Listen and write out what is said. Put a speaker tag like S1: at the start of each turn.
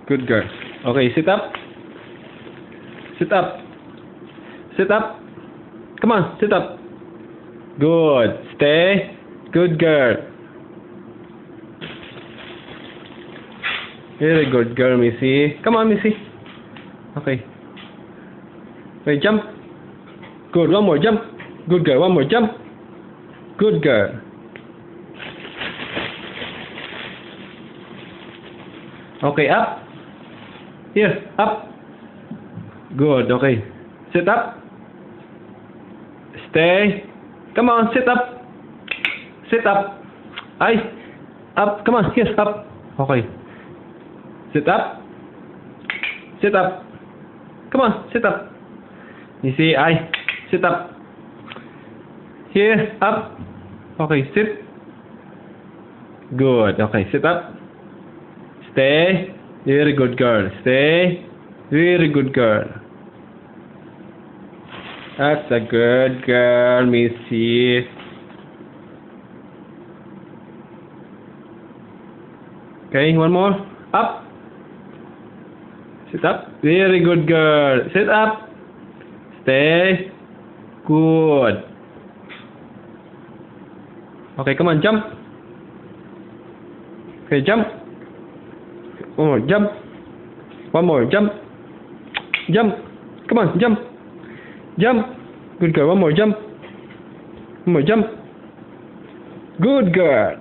S1: Good girl. Okay, sit up. Sit up. Sit up. Come on, sit up. Good. Stay. Good girl. Very good girl, Missy. Come on, Missy. Okay. Okay, jump. Good. One more jump. Good girl. One more jump. Good girl. Okay, up. Here, up. Good. Okay. Sit up. Stay. Come on, sit up. Sit up. Ay. Up. Come on, yes, up. Okay. Sit up. Sit up. Come on, sit up. You see, ay. Sit up. Here, up. Okay, sit. Good. Okay, sit up. Stay. Very good girl. Stay. Very good girl. That's a good girl, Missy. Okay, one more. Up. Sit up. Very good girl. Sit up. Stay. Good. Okay, come on, jump. Okay, jump. One more, jump. One more, jump. Jump. Come on, jump. Jump. Good girl. One more jump. One more jump. Good girl.